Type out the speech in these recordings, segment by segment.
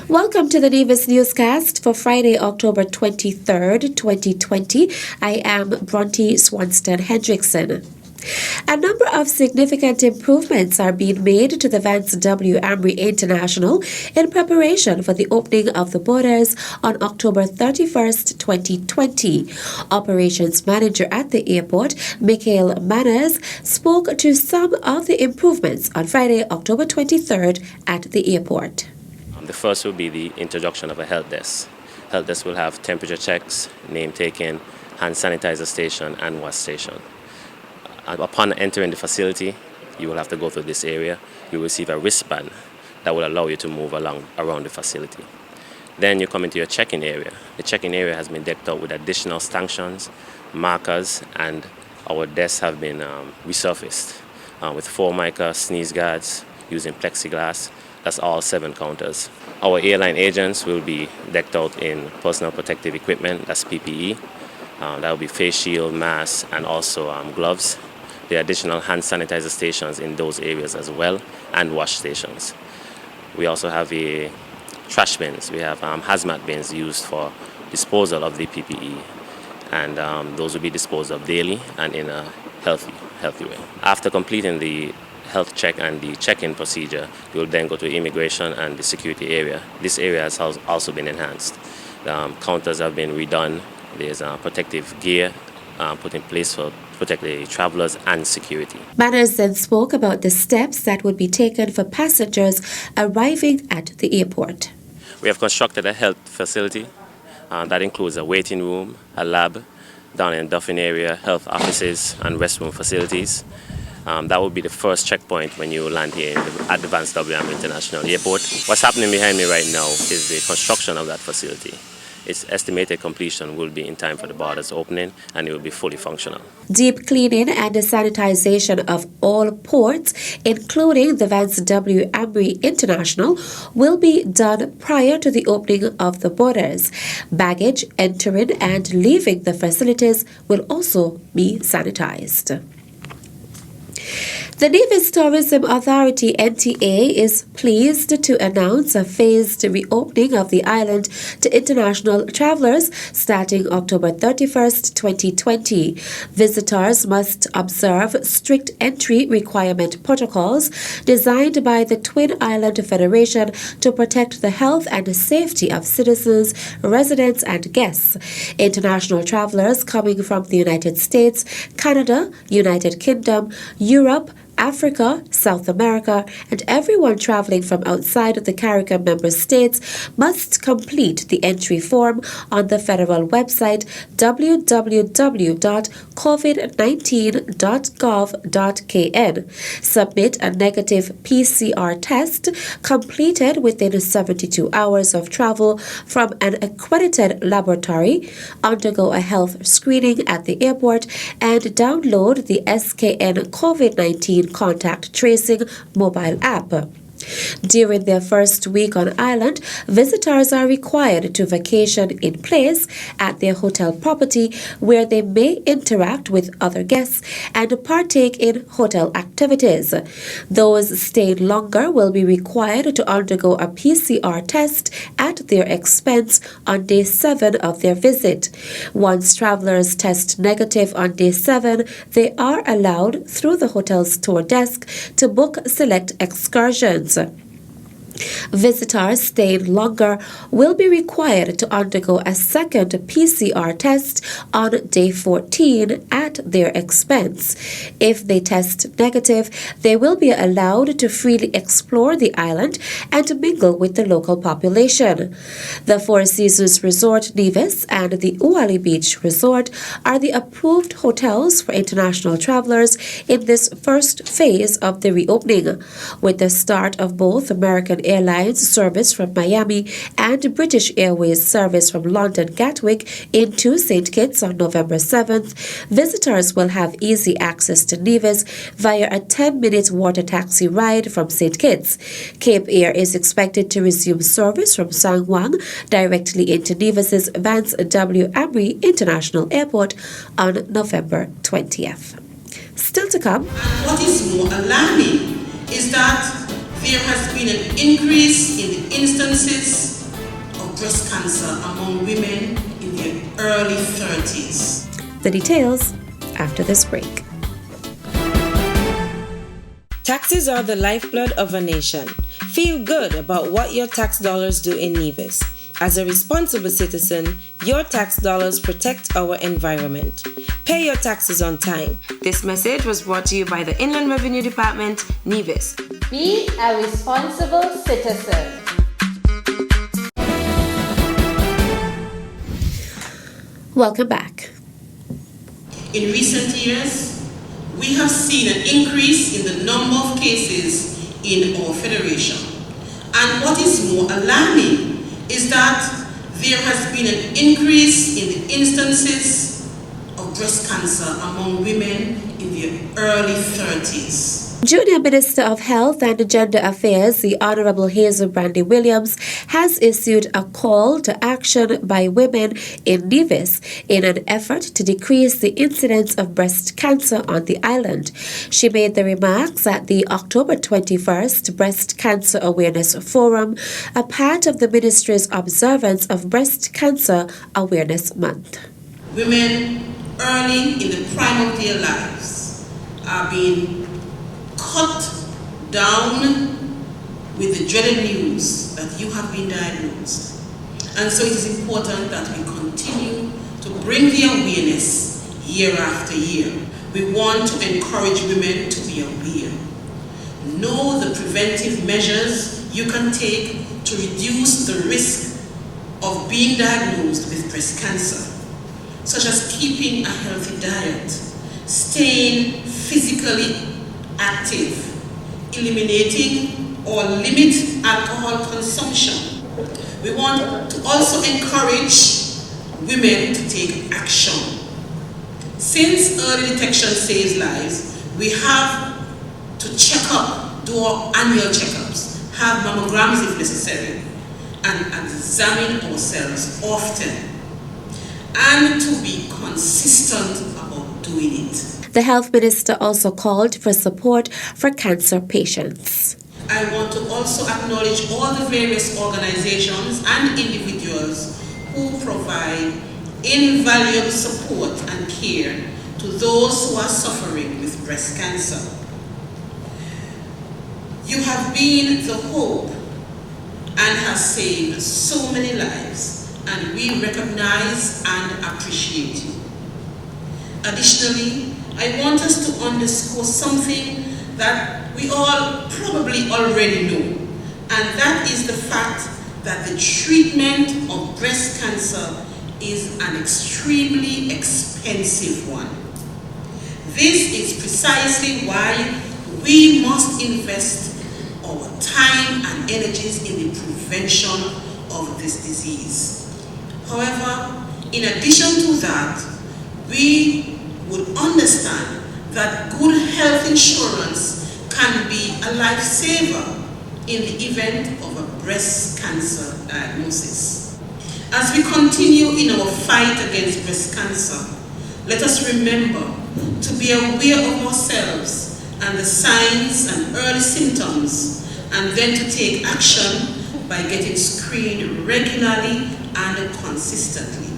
Welcome to the Nevis Newscast for Friday, October 23rd, 2020. I am Bronte Swanston Hendrickson. A number of significant improvements are being made to the Vance W Amory International in preparation for the opening of the borders on October 31st, 2020. Operations Manager at the airport, Michael Manners, spoke to some of the improvements on Friday, October 23rd at the airport. The first will be the introduction of a health desk. Health desk will have temperature checks, name taking, hand sanitizer station, and wash station. Upon entering the facility, you will have to go through this area. You will receive a wristband that will allow you to move around the facility. Then you come into your check-in area. The check-in area has been decked out with additional stanchions, markers, and our desks have been resurfaced with Formica sneeze guards using plexiglass. That's all 7 counters. Our airline agents will be decked out in personal protective equipment, that's PPE. That will be face shield, masks, and also gloves. There are additional hand sanitizer stations in those areas as well, and wash stations. We also have trash bins. We have hazmat bins used for disposal of the PPE, and those will be disposed of daily and in a healthy way. After completing the health check and the check-in procedure, you will then go to immigration and the security area. This area has also been enhanced. The counters have been redone. There's protective gear put in place for protect the travelers and security. Manners then spoke about the steps that would be taken for passengers arriving at the airport. We have constructed a health facility that includes a waiting room, a lab, down in Duffin area, health offices and restroom facilities. That will be the first checkpoint when you land here at the Vance W International Airport. What's happening behind me right now is the construction of that facility. Its estimated completion will be in time for the borders opening, and it will be fully functional. Deep cleaning and the sanitization of all ports, including the Vance W Amory International, will be done prior to the opening of the borders. Baggage entering and leaving the facilities will also be sanitized. The Nevis Tourism Authority NTA is pleased to announce a phased reopening of the island to international travelers starting October 31st, 2020. Visitors must observe strict entry requirement protocols designed by the Twin Island Federation to protect the health and safety of citizens, residents, and guests. International travelers coming from the United States, Canada, United Kingdom, Europe, Africa, South America, and everyone traveling from outside of the CARICOM member states must complete the entry form on the federal website www.covid19.gov.kn. Submit a negative PCR test completed within 72 hours of travel from an accredited laboratory, undergo a health screening at the airport, and download the SKN COVID-19 contact tracing mobile app. During their first week on island, visitors are required to vacation in place at their hotel property where they may interact with other guests and partake in hotel activities. Those staying longer will be required to undergo a PCR test at their expense on day 7 of their visit. Once travelers test negative on day 7, they are allowed through the hotel's tour desk to book select excursions. Visitors staying longer will be required to undergo a second PCR test on day 14 at their expense. If they test negative, they will be allowed to freely explore the island and mingle with the local population. The Four Seasons Resort Nevis and the Uali Beach Resort are the approved hotels for international travelers in this first phase of the reopening. With the start of both American Airlines service from Miami and British Airways service from London Gatwick into St. Kitts on November 7th, visitors will have easy access to Nevis via a 10-minute water taxi ride from St. Kitts. Cape Air is expected to resume service from San Juan directly into Nevis's Vance W Amory International Airport on November 20th. Still to come. What is more alarming is that there has been an increase in the instances of breast cancer among women in their early 30s. The details after this break. Taxes are the lifeblood of a nation. Feel good about what your tax dollars do in Nevis. As a responsible citizen, your tax dollars protect our environment. Pay your taxes on time. This message was brought to you by the Inland Revenue Department, Nevis. Be a responsible citizen. Welcome back. In recent years, we have seen an increase in the number of cases in our federation. And what is more alarming is that there has been an increase in the instances of breast cancer among women in their early 30s. Junior Minister of Health and Gender Affairs, the Honorable Hazel Brandy Williams, has issued a call to action by women in Nevis in an effort to decrease the incidence of breast cancer on the island. She made the remarks at the October 21st Breast Cancer Awareness Forum, a part of the Ministry's observance of Breast Cancer Awareness Month. Women early in the prime of their lives are being cut down with the dreaded news that you have been diagnosed. And so it is important that we continue to bring the awareness year after year. We want to encourage women to be aware. Know the preventive measures you can take to reduce the risk of being diagnosed with breast cancer, such as keeping a healthy diet, staying physically active, eliminating or limit alcohol consumption. We want to also encourage women to take action. Since early detection saves lives, we have to check up, do our annual checkups, have mammograms if necessary, and examine ourselves often, and to be consistent about doing it. The Health Minister also called for support for cancer patients. I want to also acknowledge all the various organizations and individuals who provide invaluable support and care to those who are suffering with breast cancer. You have been the hope and have saved so many lives, and we recognize and appreciate you. Additionally, I want us to underscore something that we all probably already know, and that is the fact that the treatment of breast cancer is an extremely expensive one. This is precisely why we must invest our time and energies in the prevention of this disease. However, in addition to that, we would understand that good health insurance can be a lifesaver in the event of a breast cancer diagnosis. As we continue in our fight against breast cancer, let us remember to be aware of ourselves and the signs and early symptoms, and then to take action by getting screened regularly and consistently.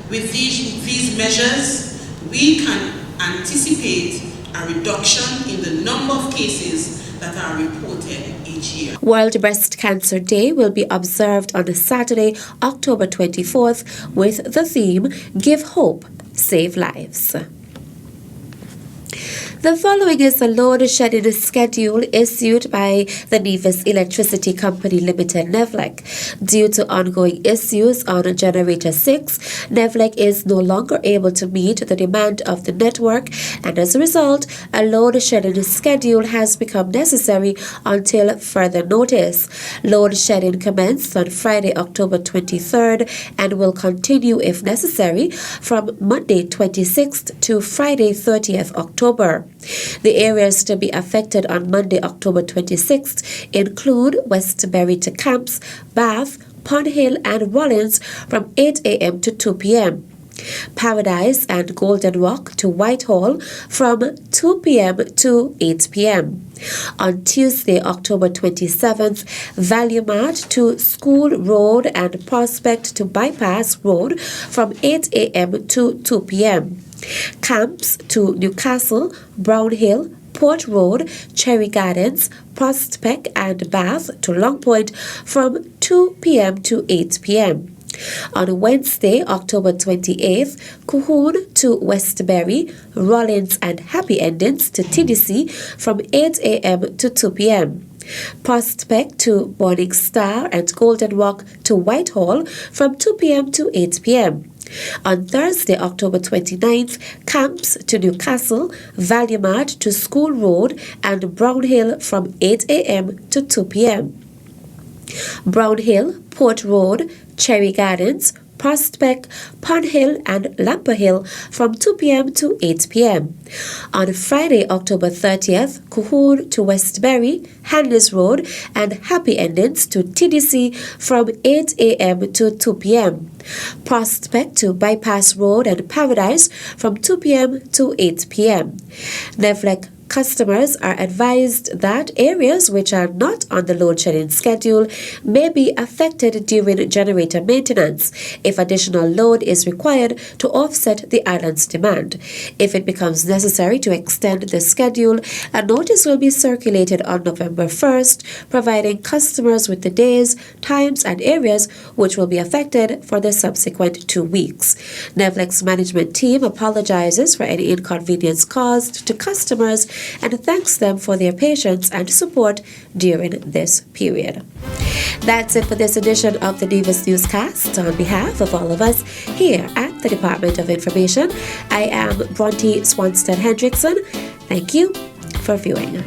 With these measures, we can anticipate a reduction in the number of cases that are reported each year. World Breast Cancer Day will be observed on Saturday, October 24th, with the theme, Give Hope, Save Lives. The following is a load shedding schedule issued by the Nevis Electricity Company Limited, NEVLEC. Due to ongoing issues on Generator 6, NEVLEC is no longer able to meet the demand of the network, and as a result, a load shedding schedule has become necessary until further notice. Load shedding commenced on Friday, October 23rd, and will continue if necessary from Monday 26th to Friday 30th October. The areas to be affected on Monday, October 26th include Westbury to Camps, Bath, Pond Hill and Rollins from 8 a.m. to 2 p.m. Paradise and Golden Walk to Whitehall from 2 p.m. to 8 p.m. On Tuesday, October 27th, Value Mart to School Road and Prospect to Bypass Road from 8 a.m. to 2 p.m. Camps to Newcastle, Brown Hill, Port Road, Cherry Gardens, Prospect and Bath to Long Point from 2 p.m. to 8 p.m. On Wednesday, October 28th, Cohoon to Westbury, Rollins and Happy Endings to TDC from 8 a.m. to 2 p.m. Prospect to Morning Star and Golden Walk to Whitehall from 2 p.m. to 8 p.m. On Thursday, October 29th, Camps to Newcastle, Value Mart to School Road and Brown Hill from 8 a.m. to 2 p.m. Brown Hill, Port Road, Cherry Gardens, Prospect, Pond Hill and Lamper Hill from 2 p.m. to 8 p.m. On Friday, October 30th, Cohoon to Westbury, Handless Road and Happy Endings to TDC from 8 a.m. to 2 p.m. Prospect to Bypass Road and Paradise from 2 p.m. to 8 p.m. Nevlec customers are advised that areas which are not on the load shedding schedule may be affected during generator maintenance if additional load is required to offset the island's demand. If it becomes necessary to extend the schedule, a notice will be circulated on November 1st, providing customers with the days, times, and areas which will be affected for the subsequent 2 weeks. Nevlec's management team apologizes for any inconvenience caused to customers and thanks them for their patience and support during this period. That's it for this edition of the Nevis Newscast. On behalf of all of us here at the Department of Information, I am Bronte Swanstead Hendrickson. Thank you for viewing.